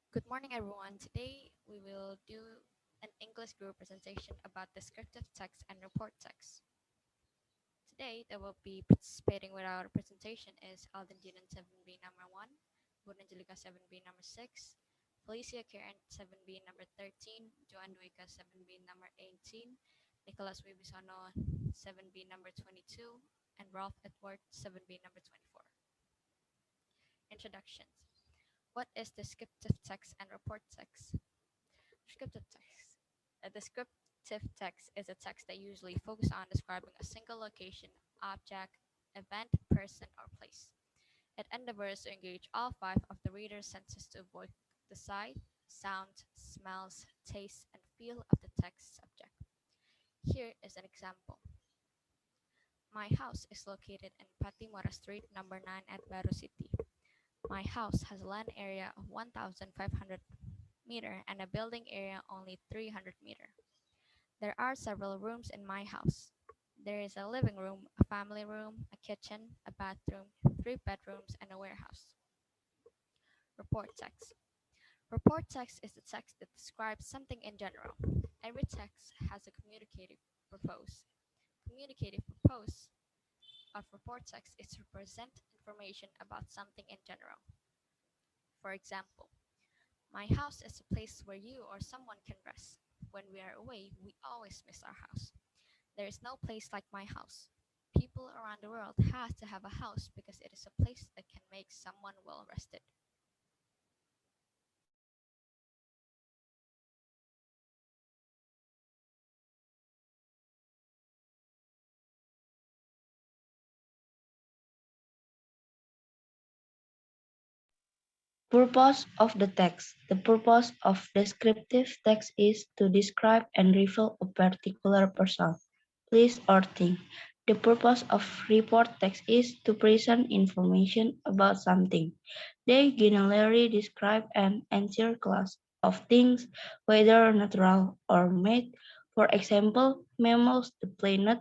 Good morning, everyone. Today we will do an English group presentation about descriptive text and report text. Today, that will be participating with our presentation is Alden Dinan 7B number 1, Bunan Angelica 7B number 6, Felicia Karen 7B number 13, Joan Duica 7B number 18, Nicholas Wibisono 7B number 22, and Ralph Edward 7B number 24. Introductions. What is descriptive text and report text? Descriptive text. A descriptive text is a text that usually focuses on describing a single location, object, event, person, or place. It endeavors to engage all five of the reader's senses to evoke the sight, sound, smells, taste, and feel of the text subject. Here is an example. My house is located in Patimura Street, number 9 at Baru City. My house has a land area of 1,500 meter and a building area only 300 meter. There are several rooms in my house. There is a living room, a family room, a kitchen, a bathroom, three bedrooms, and a warehouse. Report text. Report text is the text that describes something in general. Every text has a communicative purpose. Communicative purpose of report text is to present information about something in general. For example, my house is a place where you or someone can rest. When we are away, we always miss our house. There is no place like my house. People around the world have to have a house because it is a place that can make someone well rested. Purpose of the text. The purpose of descriptive text is to describe and reveal a particular person, place, or thing. The purpose of report text is to present information about something. They generally describe an entire class of things, whether natural or made. For example, mammals, the planet,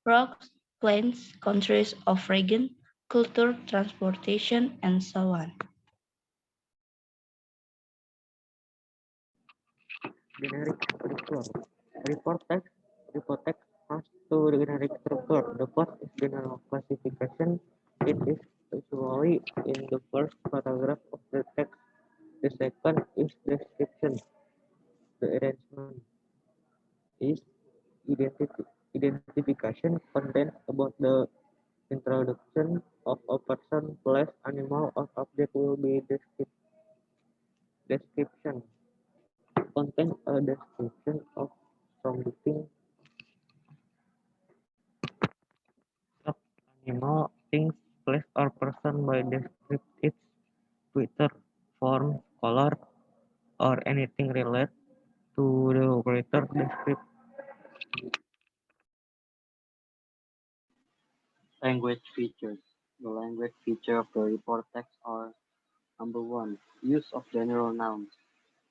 rocks, plants, countries of region, culture, transportation, and so on. Generic structure. Report text. Report text has two generic structure. The first is general classification. It is usually in the first paragraph of the text. The second is description. The arrangement is identification content about the introduction of a person, place, animal, or object will be description. Content a description of something, of animal, things, place, or person by describe its feature, form, color, or anything related to the operator description. Language features. The language feature of the report text are: number one, use of general nouns.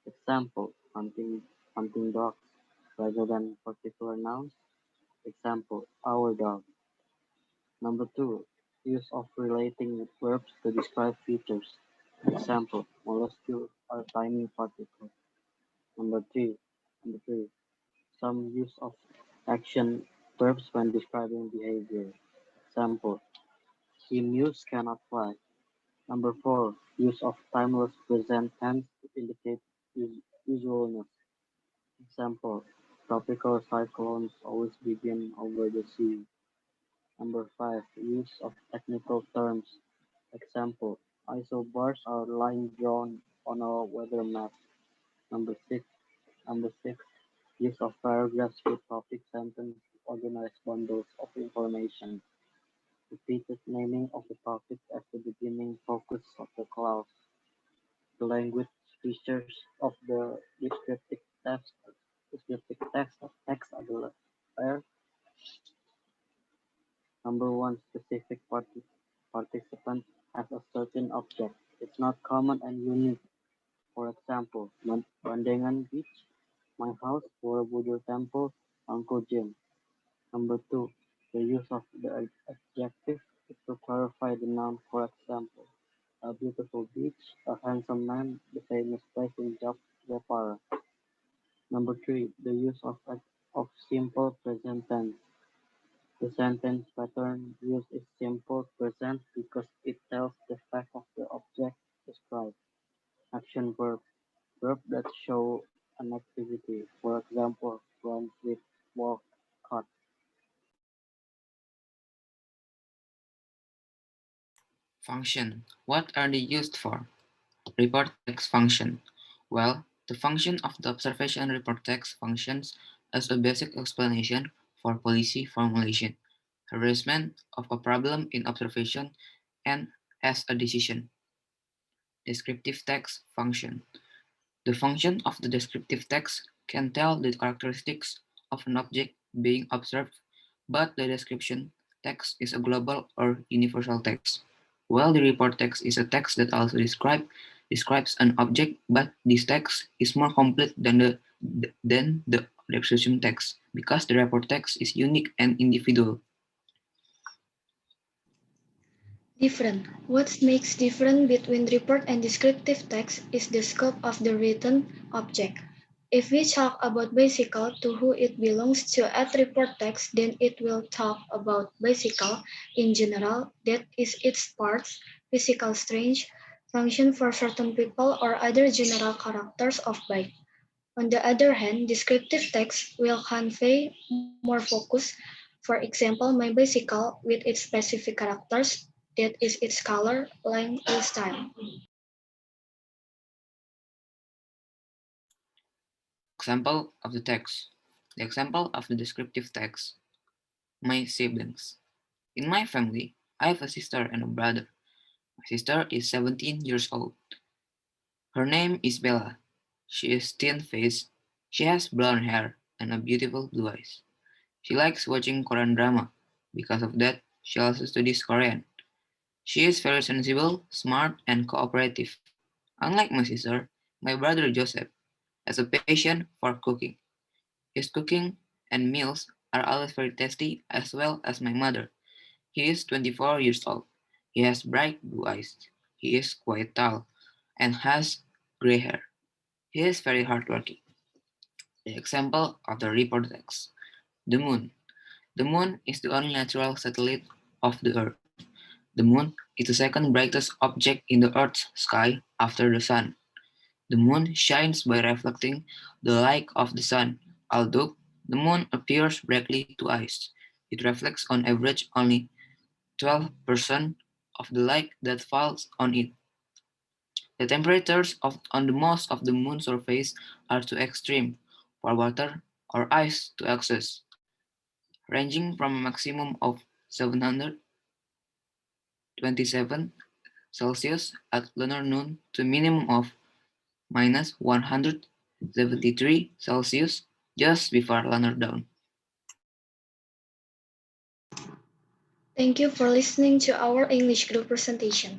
Example, hunting dogs, rather than particular nouns. Example, our dog. Number two, use of relating verbs to describe features. Example, molecules are tiny particles. Number three, number three, some use of action verbs when describing behavior. Example, he mews cannot fly. Number four, use of timeless present tense to indicate usualness. Example, tropical cyclones always begin over the sea. Number five, use of technical terms. Example, isobars are line drawn on a weather map. Number six, number six, use of paragraphs with topic sentence to organize bundles of information. Repeated naming of the topic as the beginning focus of the clause. The language features of the descriptive text are: number one, specific participant has a certain object. It's not common and unique. For example, Bandengan Beach, my house, Borobudur Temple, Uncle Jim. Number two, the use of the adjective is to clarify the noun. For example, a beautiful beach, a handsome man, the famous place in Japan. Number three, the use of simple present tense. The sentence pattern used is simple present because it tells the fact of the object described. Action verb that show an activity. For example, run, sleep, walk, cut. Function. What are they used for? Report text function. Well, the function of the observation report text functions as a basic explanation for policy formulation, harassment of a problem in observation, and as a decision. Descriptive text function. The function of the descriptive text can tell the characteristics of an object being observed, but the description text is a global or universal text, while the report text is a text that also describes an object, but this text is more complete than the description text because the report text is unique and individual. Different. What makes different between report and descriptive text is the scope of the written object. If we talk about bicycle to who it belongs to at report text, then it will talk about bicycle in general, that is its parts, physical strength, function for certain people, or other general characters of bike. On the other hand, descriptive text will convey more focus. For example, my bicycle with its specific characters, that is its color, length, and style. Example of the text. The example of the descriptive text. My siblings. In my family, I have a sister and a brother. My sister is 17 years old. Her name is Bella. She is thin-faced. She has brown hair and a beautiful blue eyes. She likes watching Korean drama. Because of that, she also studies Korean. She is very sensible, smart, and cooperative. Unlike my sister, my brother Joseph has a passion for cooking. His cooking and meals are always very tasty, as well as my mother. He is 24 years old. He has bright blue eyes. He is quite tall and has gray hair. He is very hardworking. The example of the report text. The moon. The moon is the only natural satellite of the Earth. The moon is the second brightest object in the Earth's sky after the sun. The moon shines by reflecting the light of the sun. Although the moon appears brightly to eyes, it reflects on average only 12% of the light that falls on it. The temperatures on the most of the moon's surface are too extreme for water or ice to access, ranging from a maximum of 727 Celsius at lunar noon to a minimum of minus 173 Celsius just before lunar dawn. Thank you for listening to our English group presentation.